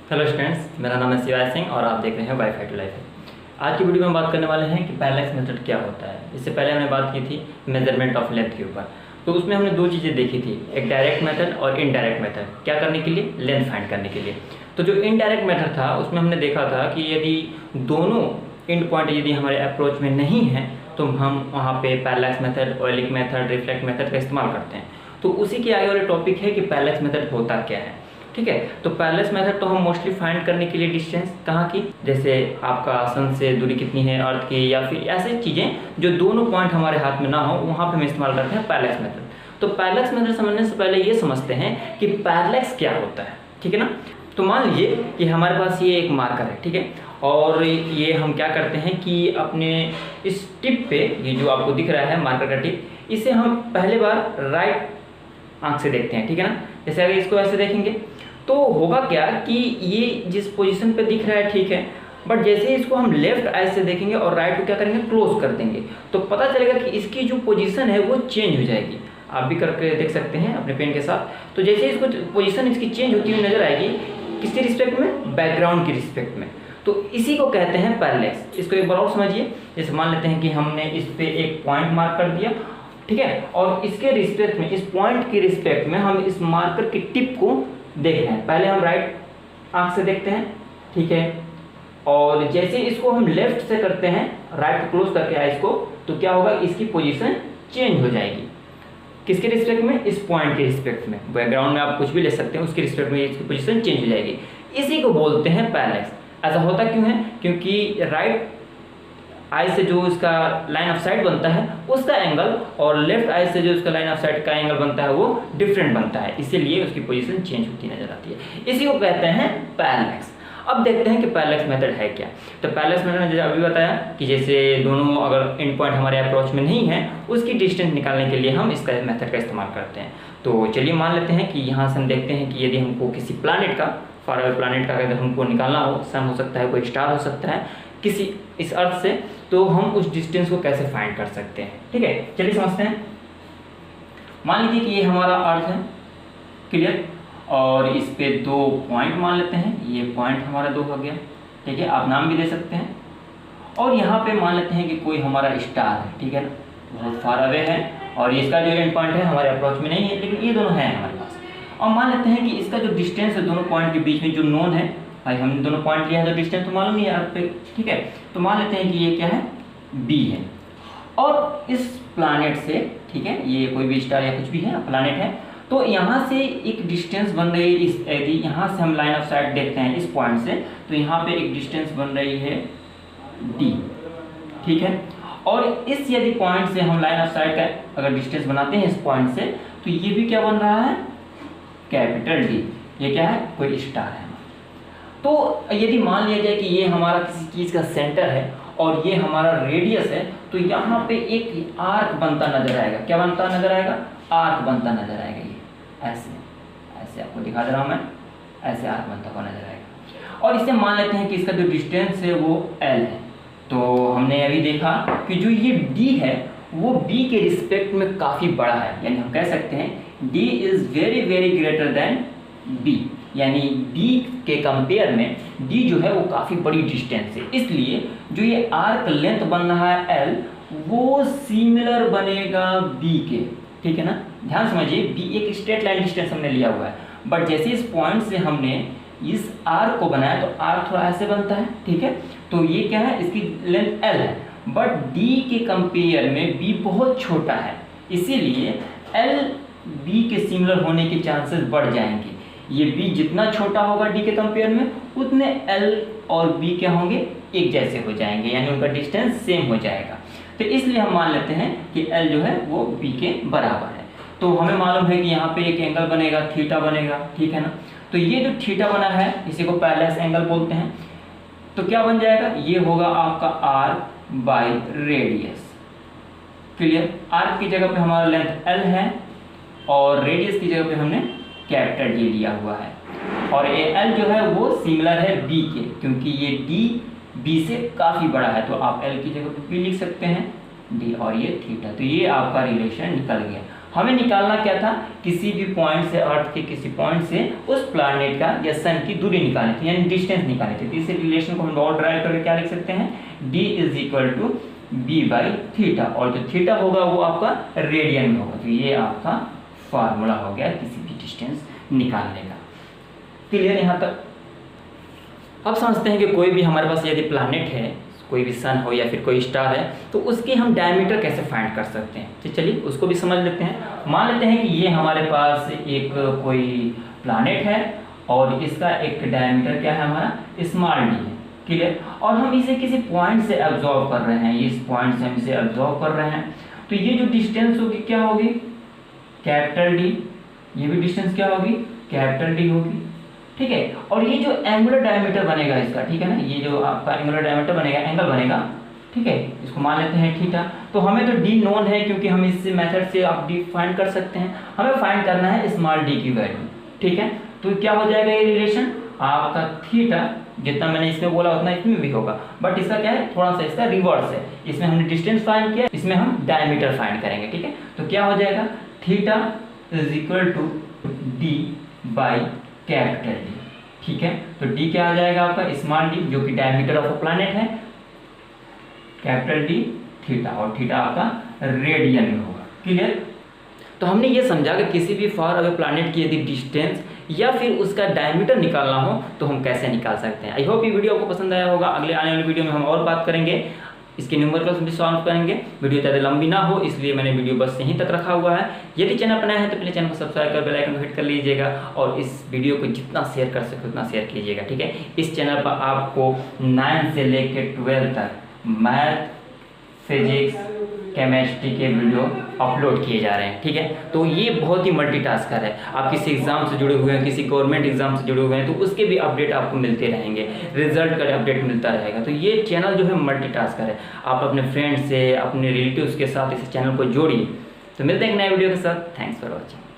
Hello students, मेरा नाम है शिवाय सिंह और आप देख रहे हैं वाईफाई टू लाइफ। आज की वीडियो में हम बात करने वाले हैं कि पैरेलैक्स मेथड क्या होता है। इससे पहले हमने बात की थी मेजरमेंट ऑफ लेंथ के ऊपर, तो उसमें हमने दो चीज़ें देखी थी, एक डायरेक्ट मेथड और इनडायरेक्ट मेथड। क्या करने के लिए? लेंथ फाइंड करने के लिए। तो जो इनडायरेक्ट मेथड था उसमें हमने देखा था कि यदि दोनों एंड पॉइंट यदि हमारे अप्रोच में नहीं है तो हम वहाँ पे parallax method, oleic method, reflect method का इस्तेमाल करते हैं। तो उसी के आगे वाले टॉपिक है कि पैरेलैक्स मेथड होता क्या है। ठीक है, तो पैरेलैक्स मेथड तो हम मोस्टली फाइंड करने के लिए डिस्टेंस कहाँ की, जैसे आपका सन से दूरी कितनी है अर्थ की, या फिर ऐसी चीज़ें जो दोनों पॉइंट हमारे हाथ में ना हो, वहाँ पे हम इस्तेमाल करते हैं पैरेलैक्स मेथड। तो पैरेलैक्स मेथड समझने से पहले ये समझते हैं कि पैरेलैक्स क्या होता है। ठीक है ना। तो मान लीजिए कि हमारे पास ये एक मार्कर है, ठीक है, और ये हम क्या करते हैं कि अपने इस टिप पे, ये जो आपको दिख रहा है मार्कर का टिप, इसे हम पहले बार राइट आंख से देखते हैं। ठीक है ना। जैसे अगर इसको ऐसे देखेंगे तो होगा क्या कि ये जिस पोजीशन पे दिख रहा है, ठीक है, बट जैसे ही इसको हम लेफ्ट आई से देखेंगे और राइट को क्या करेंगे, क्लोज कर देंगे, तो पता चलेगा कि इसकी जो पोजीशन है वो चेंज हो जाएगी। आप भी करके देख सकते हैं अपने पेन के साथ। तो जैसे इसको पोजीशन इसकी चेंज होती हुई नजर आएगी, किसके रिस्पेक्ट में? बैकग्राउंड की रिस्पेक्ट में। तो इसी को कहते हैं पैरेलैक्स। इसको एक बार और समझिए। जैसे मान लेते हैं कि हमने इस पे एक पॉइंट मार्क कर दिया, ठीक है, और इसके रिस्पेक्ट में, इस पॉइंट की रिस्पेक्ट में हम इस मार्कर की टिप को देख रहे हैं। पहले हम राइट आंख से देखते हैं, ठीक है, और जैसे इसको हम लेफ्ट से करते हैं, राइट क्लोज करके आइस को, तो क्या होगा, इसकी पोजीशन चेंज हो जाएगी। किसके रिस्पेक्ट में? इस पॉइंट के रिस्पेक्ट में। बैकग्राउंड में आप कुछ भी ले सकते हैं, उसके रिस्पेक्ट में इसकी पोजीशन चेंज हो जाएगी। इसी को बोलते हैं पैरेलैक्स। ऐसा होता क्यों है? क्योंकि राइट आई से जो इसका लाइन ऑफ साइट बनता है उसका एंगल और लेफ्ट आई से जो इसका लाइन ऑफ साइट का एंगल बनता है वो डिफरेंट बनता है, इसीलिए उसकी पोजीशन चेंज होती नजर आती है। इसी को कहते हैं पैरेलैक्स। अब देखते हैं कि पैरेलैक्स मेथड है क्या। तो पैरेलैक्स मेथड ने जैसे अभी बताया कि जैसे दोनों अगर एंड पॉइंट हमारे अप्रोच में नहीं है, उसकी डिस्टेंस निकालने के लिए हम इसका मेथड का इस्तेमाल करते हैं। तो चलिए मान लेते हैं कि यहाँ से हम देखते हैं कि यदि हमको किसी प्लानिट का, फार अवे प्लानिट का अगर हमको निकालना हो, सन हो सकता है, कोई स्टार हो सकता है, किसी इस अर्थ से, तो हम उस डिस्टेंस को कैसे फाइंड कर सकते हैं। ठीक है, चलिए समझते हैं। मान लीजिए कि ये हमारा अर्थ है, क्लियर, और इस पे दो पॉइंट मान लेते हैं। ये पॉइंट हमारा दो हो गया, ठीक है, आप नाम भी दे सकते हैं। और यहाँ पे मान लेते हैं कि कोई हमारा स्टार है, ठीक है ना, बहुत फार अवे है, और इसका जो एंड पॉइंट है हमारे अप्रोच में नहीं है, लेकिन ये दोनों हैं हमारे पास। और मान लेते हैं कि इसका जो डिस्टेंस है दोनों पॉइंट के बीच में जो नोन है, भाई हमने दोनों पॉइंट लिया है तो डिस्टेंस तो मालूम ही है अर्थ पे, ठीक है। तो मान लेते हैं कि ये क्या है, बी है, और इस प्लैनेट से, ठीक है, ये कोई भी स्टार या कुछ भी है, प्लैनेट है, तो यहाँ से एक डिस्टेंस बन रही है। इस यदि यहाँ से हम लाइन ऑफ साइट देखते हैं इस पॉइंट से, तो यहाँ पे एक डिस्टेंस बन रही है डी, ठीक है। और इस यदि पॉइंट से हम लाइन ऑफ साइट का अगर डिस्टेंस बनाते हैं इस पॉइंट से, तो ये भी क्या बन रहा है, कैपिटल डी। ये क्या है, कोई स्टार है। तो यदि मान लिया जाए कि ये हमारा किसी चीज़ का सेंटर है और ये हमारा रेडियस है, तो यहाँ पे एक आर्क बनता नजर आएगा। क्या बनता नजर आएगा? आर्क बनता नजर आएगा। ये ऐसे ऐसे आपको दिखा दे रहा हूँ मैं, ऐसे आर्क बनता हुआ नजर आएगा। और इसे मान लेते हैं कि इसका जो डिस्टेंस है वो एल है। तो हमने अभी देखा कि जो ये डी है वो बी के रिस्पेक्ट में काफ़ी बड़ा है, यानी हम कह सकते हैं D is very very greater than B, यानी डी के कंपेयर में डी जो है वो काफ़ी बड़ी डिस्टेंस है। इसलिए जो ये आर्क लेंथ बन रहा है एल, वो सिमिलर बनेगा बी के, ठीक है ना। ध्यान समझिए, बी एक स्ट्रेट लाइन डिस्टेंस हमने लिया हुआ है, बट जैसे इस पॉइंट से हमने इस आर्क को बनाया तो आर्क थोड़ा ऐसे बनता है, ठीक है। तो ये क्या है, इसकी लेंथ एल है, बट डी के कंपेयर में बी बहुत छोटा है, इसीलिए एल बी के सिमिलर होने के चांसेस बढ़ जाएंगे। ये बी जितना छोटा होगा डी के कंपेयर में, उतने एल और बी क्या होंगे, एक जैसे हो जाएंगे, यानी उनका डिस्टेंस सेम हो जाएगा। तो इसलिए हम मान लेते हैं कि एल जो है वो बी के बराबर है। तो हमें मालूम है कि यहाँ पे एक एंगल बनेगा, थीटा बनेगा, ठीक है ना। तो ये जो थीटा बना है इसी को पैरेलैक्स एंगल बोलते हैं। तो क्या बन जाएगा, ये होगा आपका arc by radius, clear. Arc की जगह पे हमारा लेंथ एल है और रेडियस की जगह पे हमने कैपिटल डी लिया हुआ है, और ये एल जो है वो सिमिलर है बी के, क्योंकि ये डी बी से काफ़ी बड़ा है, तो आप एल की जगह पे बी लिख सकते हैं डी, और ये थीटा। तो ये आपका रिलेशन निकल गया। हमें निकालना क्या था, किसी भी पॉइंट से, अर्थ के किसी पॉइंट से उस प्लैनेट का या सन की दूरी निकालनी थी, यानी डिस्टेंस निकालनी थी। तो इस रिलेशन को हम डॉट ड्राइव करके क्या लिख सकते हैं, d = b/थीटा, और जो थीटा होगा वो आपका रेडियन में होगा। तो ये आपका फार्मूला हो गया किसी भी डिस्टेंस निकालने का। क्लियर यहाँ तक? अब समझते हैं कि कोई भी हमारे पास यदि प्लैनेट है, कोई भी सन हो या फिर कोई स्टार है, तो उसकी हम डायमीटर कैसे फाइंड कर सकते हैं। तो चलिए उसको भी समझ लेते हैं। मान लेते हैं कि ये हमारे पास एक कोई प्लैनेट है और इसका एक डायमीटर क्या है, हमारा स्मॉल d है। क्लियर? और हम इसे किसी पॉइंट से एब्जॉर्व कर रहे हैं, इस पॉइंट से हम इसे एब्जॉर्व कर रहे हैं, तो ये जो डिस्टेंस होगी क्या होगी, कैपिटल D। ये भी डिस्टेंस क्या होगी, कैपिटल D होगी। ठीक है, और ये जो एंगुलर डायमीटर बनेगा इसका, ठीक है ना, ये जो आपका एंगुलर डायमीटर बनेगा, एंगल बनेगा, ठीक है, इसको मान लेते हैं थीटा। तो हमें तो d नोन है, क्योंकि हम इस मेथड से आप d फाइंड कर सकते हैं। हमें फाइंड करना है स्मॉल d की वैल्यू। ठीक है, तो क्या हो जाएगा ये रिलेशन, आपका थीटा जितना मैंने इसमें बोला उतना इसमें भी होगा, बट इसका क्या है, थोड़ा सा इसका रिवर्स है। इसमें हमने डिस्टेंस फाइंड किया, इसमें हम डायमीटर फाइंड करेंगे। ठीक है, तो क्या हो जाएगा, थीटा = d/कैपिटल D। ठीक है, तो d क्या आ जाएगा आपका, स्मॉल d, जो कि डायमीटर ऑफ अ प्लैनेट है, कैपिटल D थीटा, और थीटा आपका रेडियन में होगा। क्लियर? तो हमने ये समझा कि किसी भी फार अवे प्लैनेट की यदि डिस्टेंस या फिर उसका डायमीटर निकालना हो तो हम कैसे निकाल सकते हैं। आई होप ये वीडियो आपको पसंद आया होगा। अगले आने वाली वीडियो में हम और बात करेंगे, इसके न्यूमेरिकल्स भी सॉल्व करेंगे। वीडियो ज़्यादा लंबी ना हो इसलिए मैंने वीडियो बस यहीं तक रखा हुआ है। यदि चैनल पर नया है तो पहले चैनल को सब्सक्राइब कर बेल आइकन को हिट कर लीजिएगा, और इस वीडियो को जितना शेयर कर सके उतना शेयर कीजिएगा। ठीक है, इस चैनल पर आपको 9 से लेकर 12 तक मैथ, फिजिक्स, केमिस्ट्री के वीडियो अपलोड किए जा रहे हैं। ठीक है, तो ये बहुत ही मल्टीटास्कर है। आप किसी एग्जाम से जुड़े हुए हैं, किसी गवर्नमेंट एग्जाम से जुड़े हुए हैं, तो उसके भी अपडेट आपको मिलते रहेंगे, रिजल्ट का अपडेट मिलता रहेगा। तो ये चैनल जो है मल्टीटास्कर है। आप अपने फ्रेंड्स से, अपने रिलेटिव्स के साथ इस चैनल को जोड़िए। तो मिलते हैं एक नए वीडियो के साथ। Thanks for watching.